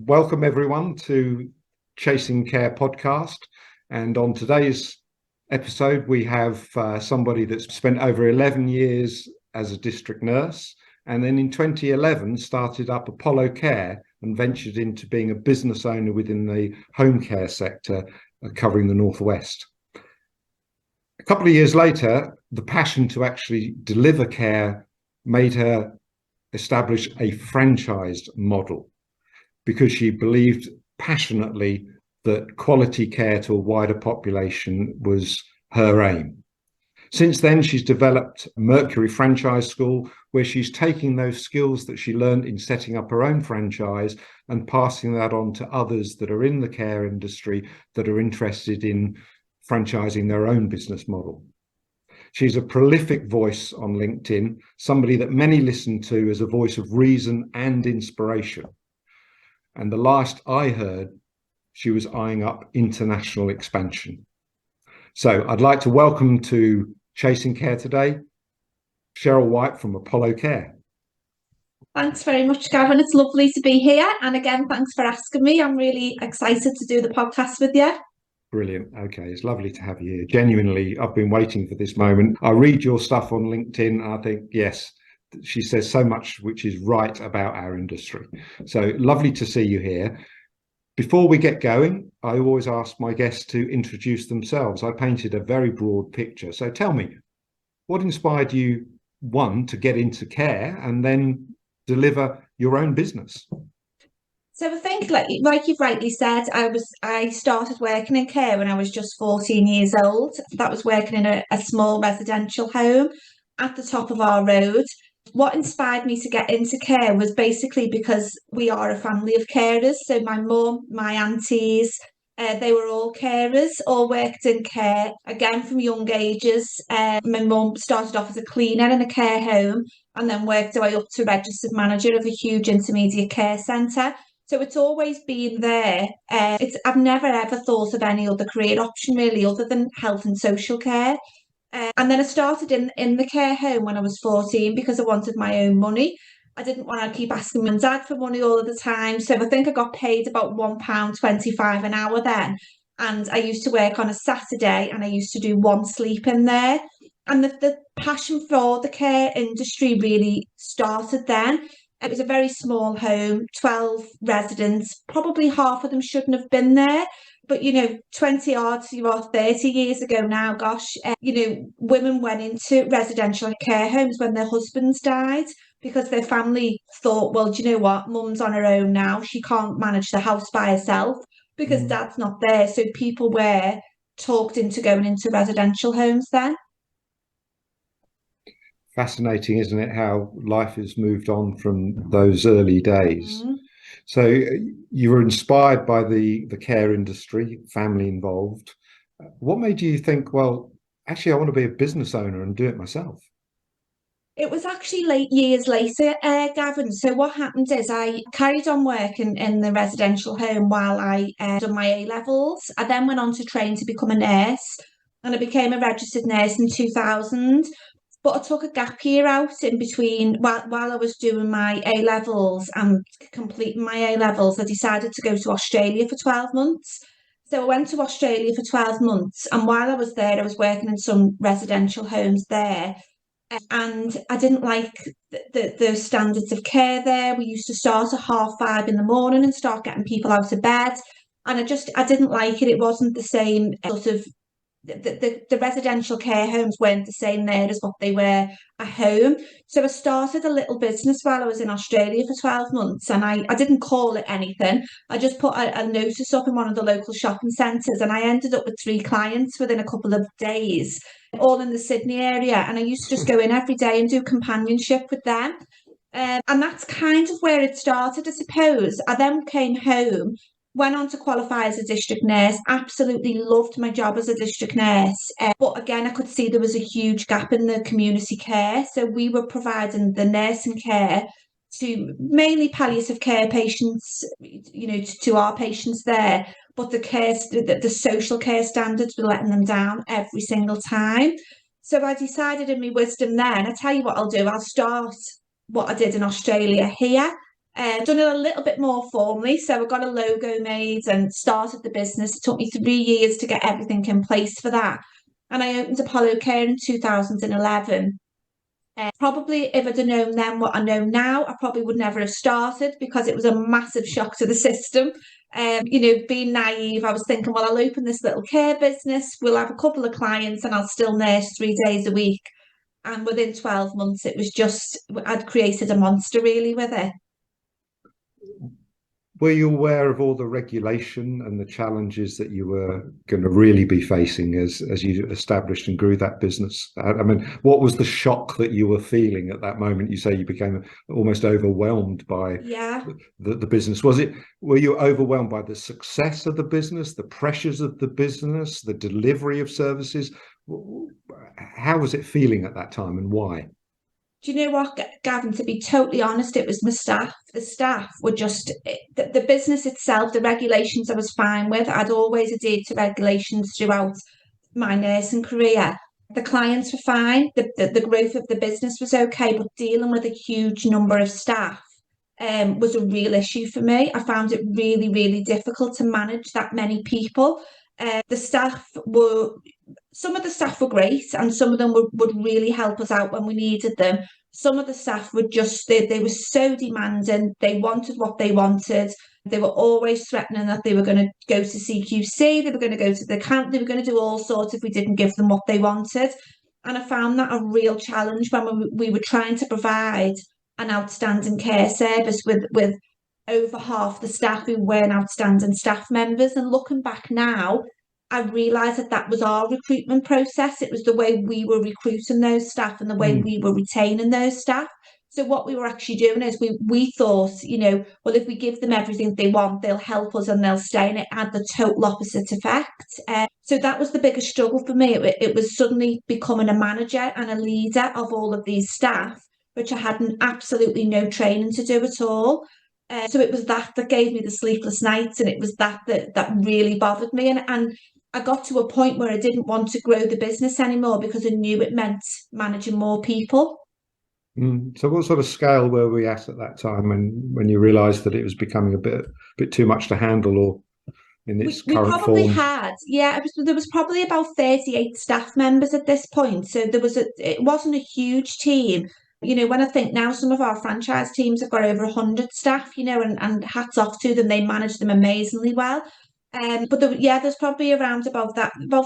Welcome everyone to Chasing Care podcast. And on today's episode, we have somebody that's spent over 11 years as a district nurse. And then in 2011, started up Apollo Care and ventured into being a business owner within the home care sector, covering the Northwest. A couple of years later, the passion to actually deliver care made her establish a franchised model, because she believed passionately that quality care to a wider population was her aim. Since then, she's developed Mercury Franchise School, where she's taking those skills that she learned in setting up her own franchise and passing that on to others that are in the care industry that are interested in franchising their own business model. She's a prolific voice on LinkedIn, somebody that many listen to as a voice of reason and inspiration. And the last I heard, she was eyeing up international expansion. So I'd like to welcome to Chasing Care today, Cheryl White from Apollo Care. Thanks very much, Gavin. It's lovely to be here. And again, thanks for asking me. I'm really excited to do the podcast with you. Brilliant. Okay, it's lovely to have you here. Genuinely, I've been waiting for this moment. I read your stuff on LinkedIn and I think, yes, she says so much which is right about our industry. So lovely to see you here. Before we get going, I always ask my guests to introduce themselves. I painted a very broad picture. So tell me, what inspired you, one, to get into care and then deliver your own business? So I think, like you've rightly said, I started working in care when I was just 14 years old. That was working in a small residential home at the top of our road. What inspired me to get into care was basically because we are a family of carers. So my mum, my aunties, they were all carers, all worked in care, again from young ages. My mum started off as a cleaner in a care home and then worked her way up to registered manager of a huge intermediate care centre. So it's always been there. I've never ever thought of any other career option really other than health and social care. And then I started in the care home when I was 14 because I wanted my own money. I didn't want to keep asking my dad for money all of the time. So I think I got paid about £1.25 an hour then. And I used to work on a Saturday and I used to do one sleep in there. And the passion for the care industry really started then. It was a very small home, 12 residents. Probably half of them shouldn't have been there. But, 20 odd, 30 years ago now, gosh, women went into residential care homes when their husbands died because their family thought, well, do you know what? Mum's on her own now. She can't manage the house by herself because dad's not there. So people were talked into going into residential homes then. Fascinating, isn't it, how life has moved on from those early days? So you were inspired by the care industry, family involved. What made you think, well, actually, I want to be a business owner and do it myself? It was actually years later, Gavin. So what happened is I carried on working in the residential home while I done my A-levels. I then went on to train to become a nurse and I became a registered nurse in 2000. But I took a gap year out in between while I was doing my A-levels and completing my A-levels. I decided to go to Australia for 12 months. So I went to Australia for 12 months. And while I was there, I was working in some residential homes there. And I didn't like the standards of care there. We used to start at 5:30 in the morning and start getting people out of bed. And I didn't like it. It wasn't the same sort of the residential care homes weren't the same there as what they were at home. So I started a little business while I was in Australia for 12 months and I didn't call it anything. I just put a notice up in one of the local shopping centres and I ended up with 3 clients within a couple of days, all in the Sydney area. And I used to just go in every day and do companionship with them. And that's kind of where it started, I suppose. I then came home, went on to qualify as a district nurse, absolutely loved my job as a district nurse. But again, I could see there was a huge gap in the community care. So we were providing the nursing care to mainly palliative care patients, to our patients there. But the social care standards were letting them down every single time. So I decided in my wisdom then, I tell you what I'll do, I'll start what I did in Australia here. Done it a little bit more formally. So I got a logo made and started the business. It took me 3 years to get everything in place for that. And I opened Apollo Care in 2011. Probably if I'd have known then what I know now, I probably would never have started because it was a massive shock to the system. Being naive, I was thinking, well, I'll open this little care business, we'll have a couple of clients and I'll still nurse 3 days a week. And within 12 months, it was just, I'd created a monster really with it. Were you aware of all the regulation and the challenges that you were going to really be facing as you established and grew that business? I mean, what was the shock that you were feeling at that moment? You say you became almost overwhelmed by Yeah. the business. Were you overwhelmed by the success of the business, the pressures of the business, the delivery of services? How was it feeling at that time and why? Do you know what, Gavin? To be totally honest, it was my staff. The staff were just the business itself, the regulations I was fine with. I'd always adhered to regulations throughout my nursing career. The clients were fine. The growth of the business was okay, but dealing with a huge number of staff was a real issue for me. I found it really, really difficult to manage that many people. The staff were Some of the staff were great and some of them would really help us out when we needed them. Some of the staff were just, they were so demanding. They wanted what they wanted. They were always threatening that they were going to go to CQC, they were going to go to the camp, they were going to do all sorts if we didn't give them what they wanted. And I found that a real challenge when we were trying to provide an outstanding care service with over half the staff who weren't outstanding staff members. And looking back now, I realised that that was our recruitment process. It was the way we were recruiting those staff and the way we were retaining those staff. So what we were actually doing is we thought, well, if we give them everything they want, they'll help us and they'll stay. And it had the total opposite effect. So that was the biggest struggle for me. It was suddenly becoming a manager and a leader of all of these staff, which I had absolutely no training to do at all. So it was that gave me the sleepless nights, and it was that really bothered me. And I got to a point where I didn't want to grow the business anymore because I knew it meant managing more people. So what sort of scale were we at that time when you realised that it was becoming a bit too much to handle, or in its We current probably form? had, yeah, there was probably about 38 staff members at this point. So it wasn't a huge team. When I think now some of our franchise teams have got over 100 staff, and hats off to them, they manage them amazingly well. But there's probably around about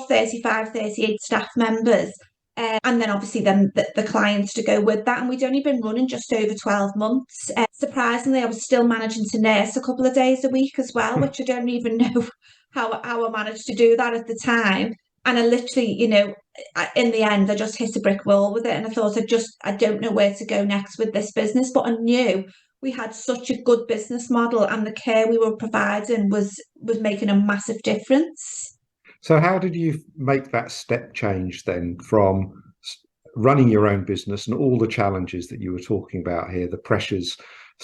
35, 38 staff members. And then obviously then the clients to go with that. And we'd only been running just over 12 months. Surprisingly, I was still managing to nurse a couple of days a week as well, which I don't even know how I managed to do that at the time. And I literally, in the end, I just hit a brick wall with it. And I thought, I don't know where to go next with this business. But I knew we had such a good business model and the care we were providing was making a massive difference. So how did you make that step change then from running your own business and all the challenges that you were talking about here, the pressures,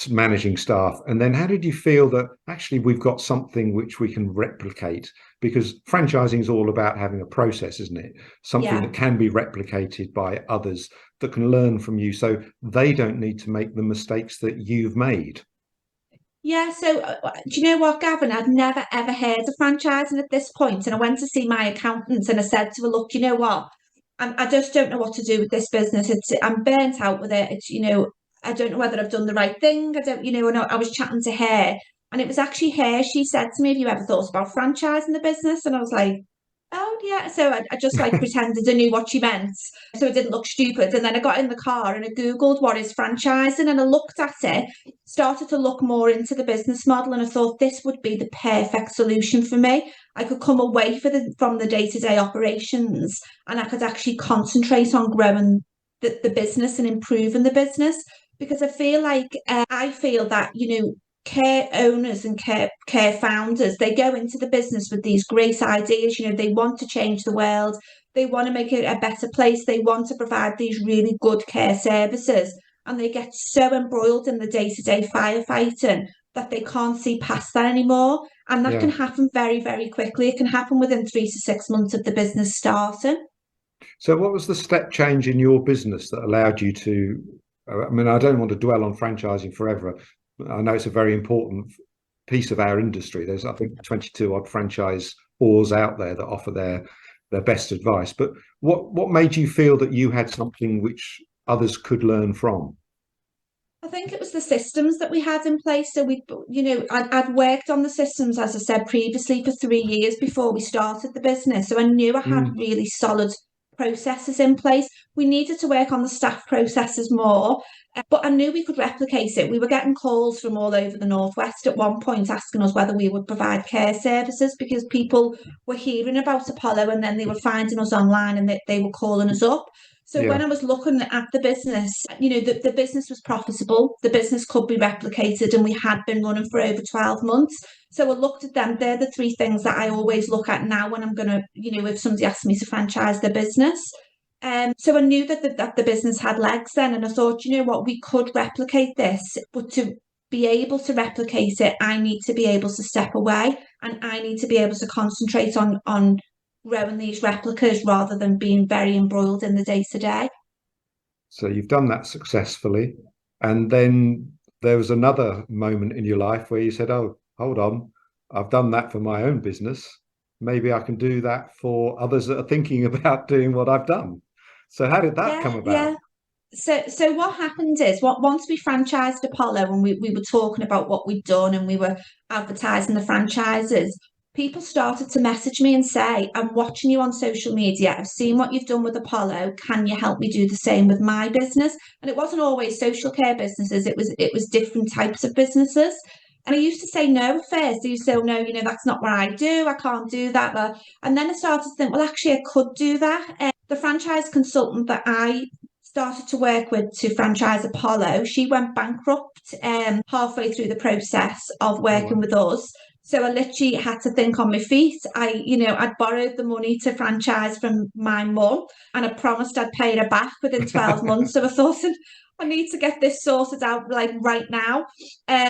managing staff, and then how did you feel that actually we've got something which we can replicate? Because franchising is all about having a process, isn't it? Something Yeah. that can be replicated by others that can learn from you so they don't need to make the mistakes that you've made. Yeah, so do you know what, Gavin? I'd never ever heard of franchising at this point, and I went to see my accountant and I said to her, "Look, you know what? I just don't know what to do with this business. I'm burnt out with it. I don't know whether I've done the right thing. I don't, and I was chatting to her, and it was actually her. She said to me, "Have you ever thought about franchising the business?" And I was like, "Oh yeah." So I just like pretended I knew what she meant, so it didn't look stupid. And then I got in the car and I googled what is franchising, and I looked at it, started to look more into the business model, and I thought this would be the perfect solution for me. I could come away from the day-to-day operations, and I could actually concentrate on growing the business and improving the business. Because I feel that care owners and care founders, they go into the business with these great ideas. They want to change the world, they want to make it a better place, they want to provide these really good care services, and they get so embroiled in the day-to-day firefighting that they can't see past that anymore. And that Yeah. can happen very, very quickly. It can happen within 3 to 6 months of the business starting. So what was the step change in your business that allowed you to, I mean, I don't want to dwell on franchising forever, I know it's a very important piece of our industry. There's, I think, 22 odd franchise oars out there that offer their best advice. But what made you feel that you had something which others could learn from? I think it was the systems that we had in place. So I'd worked on the systems, as I said previously, for 3 years before we started the business. So I knew I had Mm, really solid processes in place. We needed to work on the staff processes more, but I knew we could replicate it. We were getting calls from all over the Northwest at one point asking us whether we would provide care services because people were hearing about Apollo and then they were finding us online and they were calling us up. So yeah. when I was looking at the business, the business was profitable, the business could be replicated, and we had been running for over 12 months. So I looked at them. They're the three things that I always look at now when I'm going to, if somebody asks me to franchise their business. So I knew that the business had legs then, and I thought, what, we could replicate this, but to be able to replicate it, I need to be able to step away, and I need to be able to concentrate on growing these replicas rather than being very embroiled in the day to day. So you've done that successfully. And then there was another moment in your life where you said, oh, hold on, I've done that for my own business. Maybe I can do that for others that are thinking about doing what I've done. So how did that come Yeah, yeah. about? So what happened is once we franchised Apollo and we were talking about what we'd done and we were advertising the franchises, people started to message me and say, I'm watching you on social media. I've seen what you've done with Apollo. Can you help me do the same with my business? And it wasn't always social care businesses, it was different types of businesses. And I used to say no at first. I used to say, oh, no, that's not what I do. I can't do that. And then I started to think, well, actually, I could do that. The franchise consultant that I started to work with to franchise Apollo, she went bankrupt halfway through the process of Oh, working wow. with us. So I literally had to think on my feet. I'd borrowed the money to franchise from my mum and I promised I'd pay her back within 12 months. So I thought I need to get this sorted out like right now.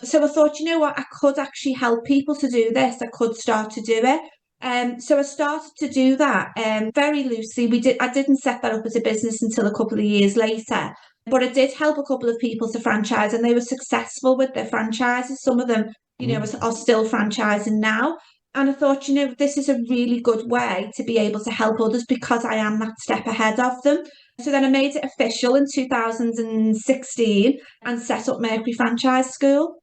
So I thought, what, I could actually help people to do this. I could start to do it. So I started to do that very loosely. I didn't set that up as a business until a couple of years later, but I did help a couple of people to franchise, and they were successful with their franchises. Some of them, Mm. are still franchising now. And I thought, this is a really good way to be able to help others because I am that step ahead of them. So then I made it official in 2016 and set up Mercury Franchise School.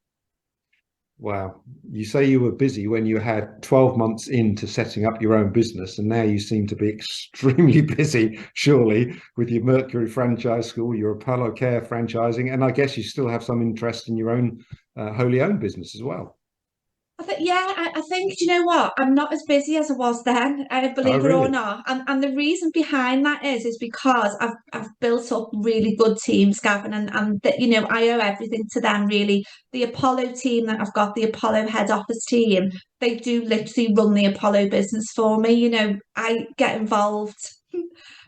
Wow. You say you were busy when you had 12 months into setting up your own business, and now you seem to be extremely busy, surely, with your Mercury franchise school, your Apollo Care franchising, and I guess you still have some interest in your own wholly owned business as well. I think, do you know what? I'm not as busy as I was then, Oh, believe it or really? not. And the reason behind that is because I've built up really good teams, Gavin, and I owe everything to them really. The Apollo team that I've got, the Apollo head office team, they do literally run the Apollo business for me. I get involved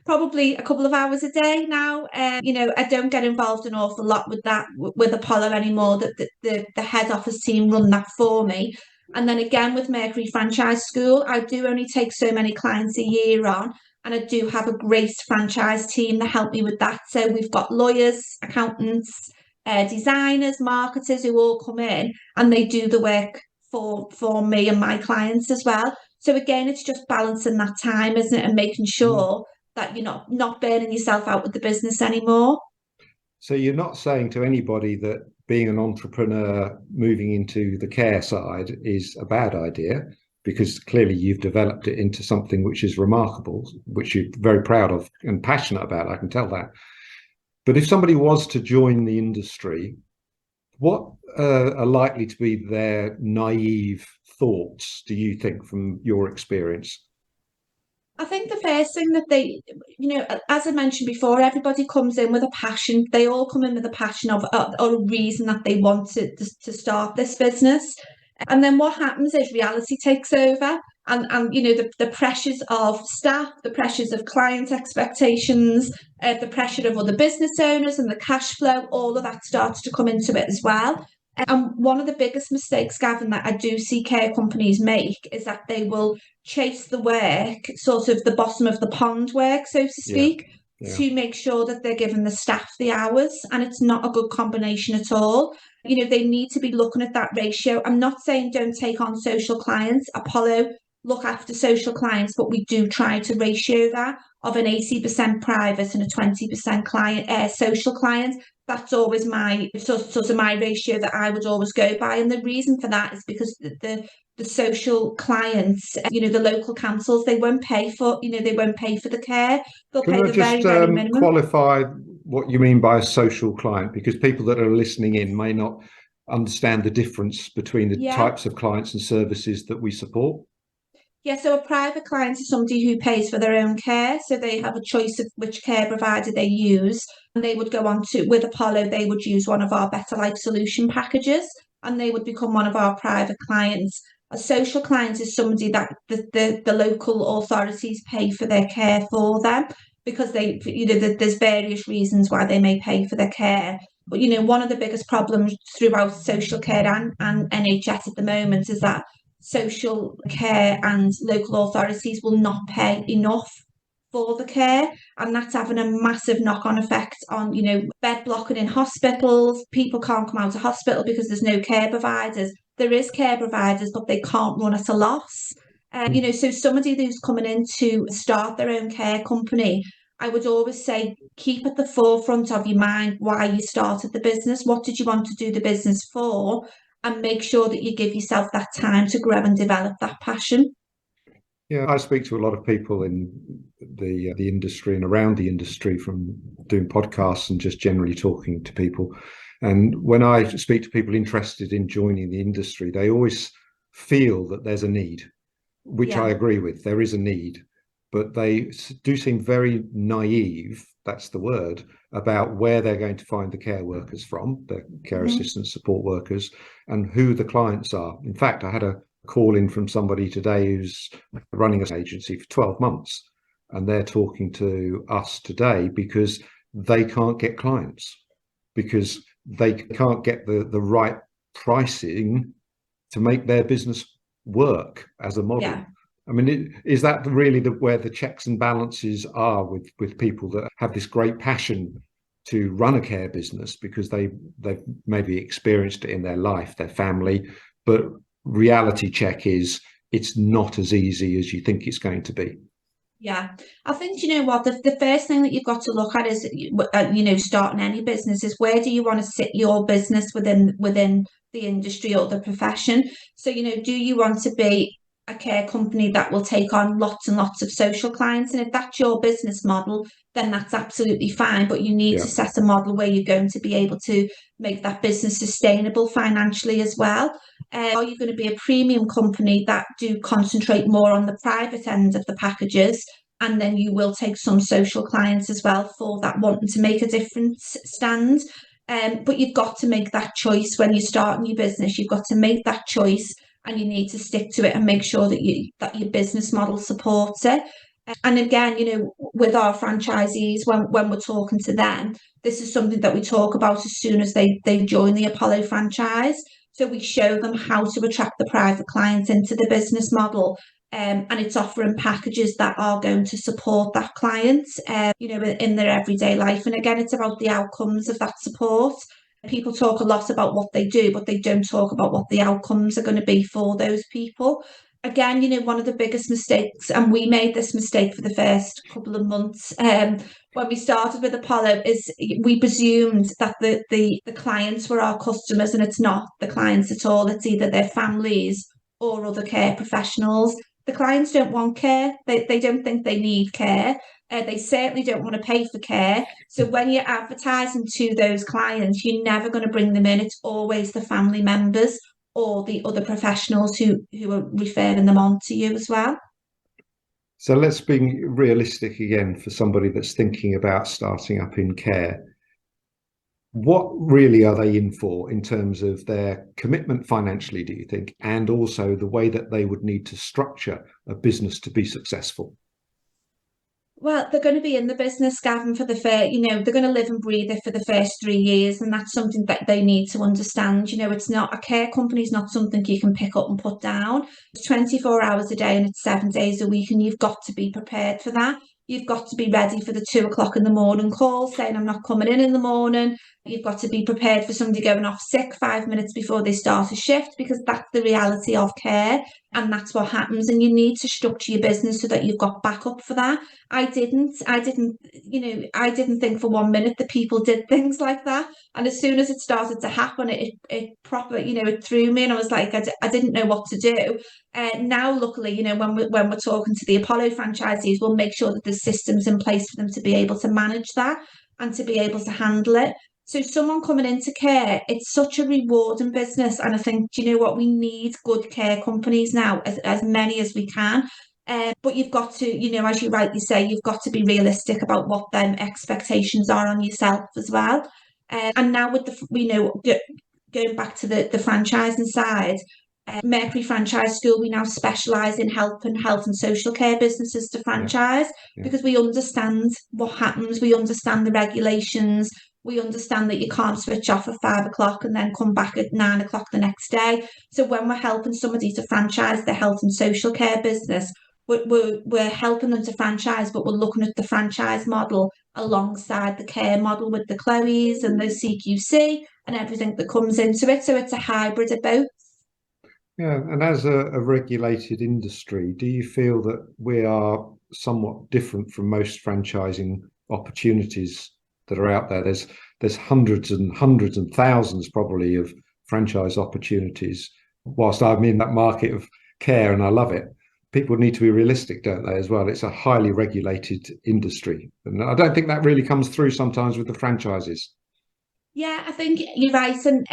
probably a couple of hours a day now. I don't get involved an awful lot with that with Apollo anymore. That the head office team run that for me. And then again with Mercury Franchise School, I do only take so many clients a year on, and I do have a great franchise team that help me with that. So we've got lawyers, accountants, designers, marketers who all come in and they do the work for me and my clients as well. So again, it's just balancing that time, isn't it, and making Mm. sure that you're not burning yourself out with the business anymore. So you're not saying to anybody that being an entrepreneur moving into the care side is a bad idea, because clearly you've developed it into something which is remarkable, which you're very proud of and passionate about. I can tell that. But if somebody was to join the industry, what are likely to be their naive thoughts, do you think, from your experience? I think the first thing that as I mentioned before, everybody comes in with a passion. They all come in with a passion of or a reason that they want to start this business. And then what happens is reality takes over. And the pressures of staff, the pressures of client expectations, the pressure of other business owners and the cash flow, all of that starts to come into it as well. And one of the biggest mistakes, Gavin, that I do see care companies make is that they will chase the work, sort of the bottom of the pond work, so to Yeah, speak, yeah. to make sure that they're giving the staff the hours. And it's not a good combination at all. They need to be looking at that ratio. I'm not saying don't take on social clients. Apollo look after social clients, but we do try to ratio that of an 80% private and a 20% social client. That's always my sort of my ratio that I would always go by. And the reason for that is because the social clients, the local councils, they won't pay for the care. They'll Can pay I the very, just very minimum. qualify what you mean by a social client? Because people that are listening in may not understand the difference between the Yeah. types of clients and services that we support. Yeah, so a private client is somebody who pays for their own care. So they have a choice of which care provider they use. And they would go on to, with Apollo, they would use one of our Better Life Solution packages and they would become one of our private clients. A social client is somebody that the local authorities pay for their care for them because there's various reasons why they may pay for their care. But, one of the biggest problems throughout social care and NHS at the moment is that social care and local authorities will not pay enough for the care, and that's having a massive knock-on effect on bed blocking in hospitals. People can't come out of hospital because there's no care providers. There is care providers, but they can't run at a loss. So somebody who's coming in to start their own care company, I would always say keep at the forefront of your mind why you started the business. What did you want to do the business for? And make sure that you give yourself that time to grow and develop that passion. Yeah, I speak to a lot of people in the industry and around the industry from doing podcasts and just generally talking to people. And when I speak to people interested in joining the industry, they always feel that there's a need, which I agree with. There is a need, but they do seem very naive, that's the word, about where they're going to find the care workers from, the care assistants, support workers, and who the clients are. In fact, I had a call in from somebody today who's running an agency for 12 months, and they're talking to us today because they can't get clients, because they can't get the right pricing to make their business work as a model. Yeah. I mean, is that really where the checks and balances are with people that have this great passion to run a care business because they've maybe experienced it in their life, their family, but reality check is it's not as easy as you think it's going to be? Yeah, I think what the first thing that you've got to look at is starting any business is where do you want to sit your business within the industry or the profession. So do you want to be a care company that will take on lots and lots of social clients, and if that's your business model, then that's absolutely fine, but you need to set a model where you're going to be able to make that business sustainable financially as well. Are you going to be a premium company that do concentrate more on the private end of the packages, and then you will take some social clients as well for that wanting to make a difference stand? But you've got to make that choice when you're starting your business. You've got to make that choice and you need to stick to it and make sure that your business model supports it. And again, with our franchisees, when we're talking to them, this is something that we talk about as soon as they join the Apollo franchise. So we show them how to attract the private clients into the business model. And it's offering packages that are going to support that client, in their everyday life. And again, it's about the outcomes of that support. People talk a lot about what they do, but they don't talk about what the outcomes are going to be for those people. Again, one of the biggest mistakes, and we made this mistake for the first couple of months when we started with Apollo, is we presumed that the clients were our customers, and it's not the clients at all. It's either their families or other care professionals. The clients don't want care. They don't think they need care. They certainly don't want to pay for care. So when you're advertising to those clients, you're never going to bring them in. It's always the family members or the other professionals who are referring them on to you as well. So let's be realistic again for somebody that's thinking about starting up in care. What really are they in for in terms of their commitment financially, do you think, and also the way that they would need to structure a business to be successful? Well, they're going to be in the business, Gavin, for the first, they're going to live and breathe it for the first 3 years. And that's something that they need to understand. It's not, a care company is not something you can pick up and put down. It's 24 hours a day and it's 7 days a week. And you've got to be prepared for that. You've got to be ready for the 2 o'clock in the morning call saying, I'm not coming in the morning. You've got to be prepared for somebody going off sick 5 minutes before they start a shift, because that's the reality of care, and that's what happens. And you need to structure your business so that you've got backup for that. I didn't think for 1 minute that people did things like that. And as soon as it started to happen, it proper, it threw me, and I was like, I didn't know what to do. Now, luckily, when we're talking to the Apollo franchisees, we'll make sure that there's systems in place for them to be able to manage that and to be able to handle it. So someone coming into care, it's such a rewarding business. And I think, do you know what? We need good care companies now, as many as we can. But you've got to, as you rightly say, you've got to be realistic about what them expectations are on yourself as well. And now with going back to the franchising side, Mercury Franchise School, we now specialise in helping health and social care businesses to franchise, because we understand what happens, we understand the regulations, we understand that you can't switch off at 5 o'clock and then come back at 9 o'clock the next day. So when we're helping somebody to franchise their health and social care business, we're helping them to franchise, but we're looking at the franchise model alongside the care model with the Chloes and the CQC and everything that comes into it. So it's a hybrid of both. Yeah, and as a regulated industry, do you feel that we are somewhat different from most franchising opportunities that are out there? There's hundreds and hundreds and thousands probably of franchise opportunities. Whilst I'm in that market of care and I love it, people need to be realistic, don't they, as well? It's a highly regulated industry. And I don't think that really comes through sometimes with the franchises. Yeah, I think you're right. And,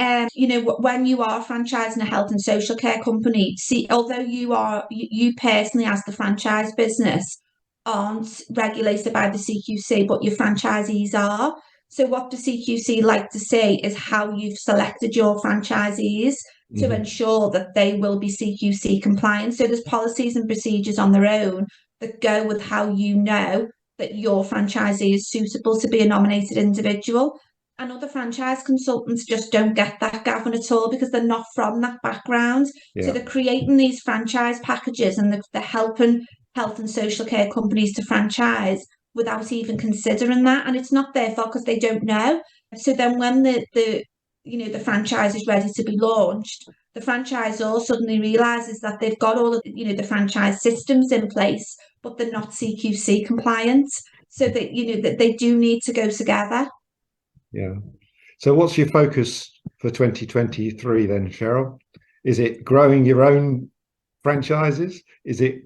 when you are franchising a health and social care company, although you personally as the franchise business aren't regulated by the CQC, but your franchisees are. So what the CQC like to see is how you've selected your franchisees to ensure that they will be CQC compliant. So there's policies and procedures on their own that go with how you know that your franchisee is suitable to be a nominated individual. And other franchise consultants just don't get that, Gavin, at all, because they're not from that background. So they're creating these franchise packages and they're helping health and social care companies to franchise without even considering that. And it's not their fault because they don't know. So then when the franchise is ready to be launched, the franchisor suddenly realizes that they've got all of the franchise systems in place, but they're not CQC compliant. So that they do need to go together. Yeah. So what's your focus for 2023 then, Cheryl? Is it growing your own franchises? Is it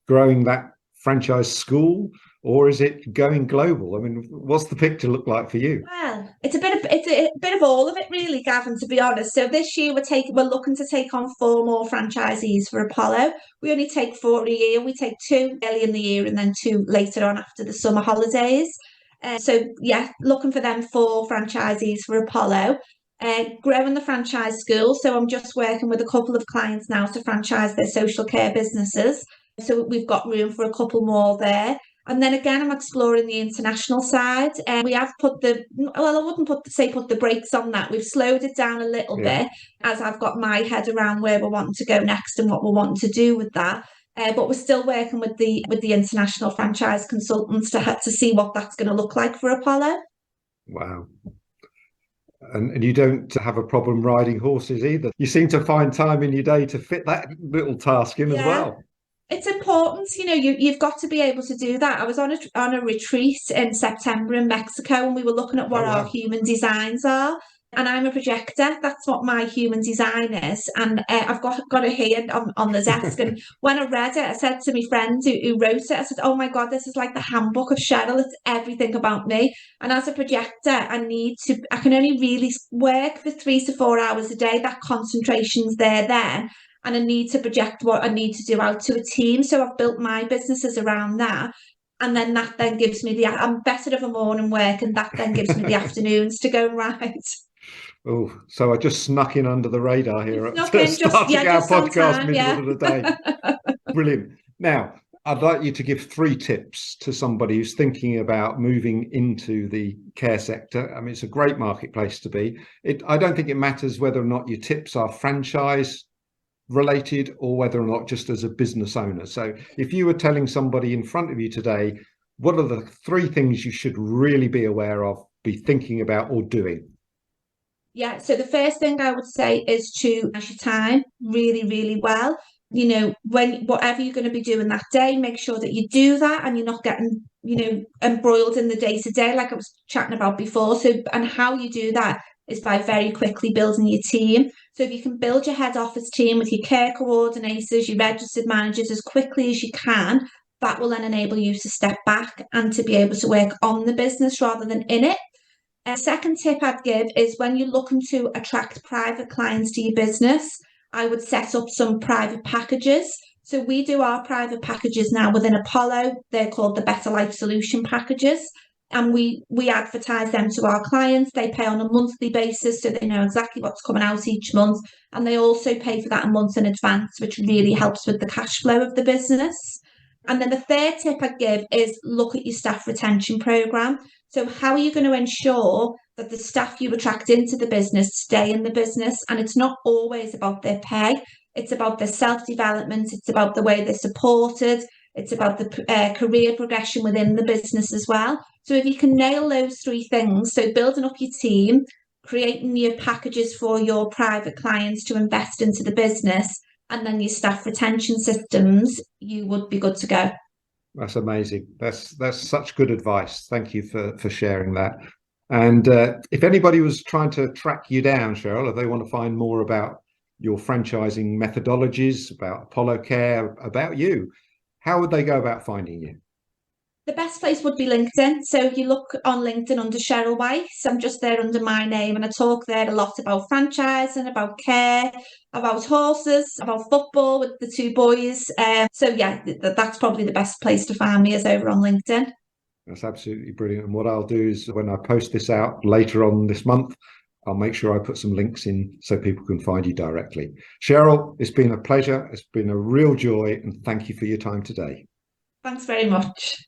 growing that franchise school? Or is it going global? I mean, what's the picture look like for you? Well, it's a bit of all of it, really, Gavin, to be honest. So this year we're looking to take on 4 more franchisees for Apollo. We only take 4 a year. We take 2 early in the year and then 2 later on after the summer holidays. Looking for them 4 franchisees for Apollo. Growing the franchise school. So I'm just working with a couple of clients now to franchise their social care businesses. So we've got room for a couple more there. And then again, I'm exploring the international side. And we have put I wouldn't put the brakes on that. We've slowed it down a little bit as I've got my head around where we're wanting to go next and what we're wanting to do with that. But we're still working with the international franchise consultants to see what that's going to look like for Apollo. Wow. And you don't have a problem riding horses either. You seem to find time in your day to fit that little task in as well. It's important, you've got to be able to do that. I was on a retreat in September in Mexico, and we were looking at what our human designs are. And I'm a projector. That's what my human design is. And I've got it here on the desk. And when I read it, I said to my friend who wrote it, I said, oh my God, this is like the handbook of Cheryl. It's everything about me. And as a projector, I can only really work for 3 to 4 hours a day. That concentration's there then. And I need to project what I need to do out to a team. So I've built my businesses around that. And then that then gives me I'm better of a morning work, and that then gives me the afternoons to go and write. Oh, so I just snuck in under the radar here at starting our podcast middle of the day. Brilliant. Now, I'd like you to give 3 tips to somebody who's thinking about moving into the care sector. I mean, it's a great marketplace to be. I don't think it matters whether or not your tips are franchise related or whether or not just as a business owner. So if you were telling somebody in front of you today, what are the 3 things you should really be aware of be thinking about or doing? Yeah, so the first thing I would say is to manage your time really, really well. When whatever you're going to be doing that day, make sure that you do that and you're not getting, embroiled in the day to day, like I was chatting about before. So, and how you do that is by very quickly building your team. So, if you can build your head office team with your care coordinators, your registered managers as quickly as you can, that will then enable you to step back and to be able to work on the business rather than in it. A second tip I'd give is when you're looking to attract private clients to your business, I would set up some private packages. So we do our private packages now within Apollo. They're called the Better Life Solution packages. And we advertise them to our clients. They pay on a monthly basis, so they know exactly what's coming out each month. And they also pay for that a month in advance, which really helps with the cash flow of the business. And then the third tip I'd give is look at your staff retention program. So, how are you going to ensure that the staff you attract into the business stay in the business? And it's not always about their pay, it's about their self development, it's about the way they're supported, it's about the career progression within the business as well. So, if you can nail those three things, so building up your team, creating your packages for your private clients to invest into the business, and then your staff retention systems, you would be good to go. That's amazing. That's such good advice. Thank you for sharing that. And if anybody was trying to track you down, Cheryl, if they want to find more about your franchising methodologies, about Apollo Care, about you, how would they go about finding you? The best place would be LinkedIn. So if you look on LinkedIn under Cheryl White, I'm just there under my name, and I talk there a lot about franchising, about care, about horses, about football with the two boys. So yeah, that's probably the best place to find me is over on LinkedIn. That's absolutely brilliant. And what I'll do is when I post this out later on this month, I'll make sure I put some links in so people can find you directly. Cheryl, it's been a pleasure. It's been a real joy, and thank you for your time today. Thanks very much.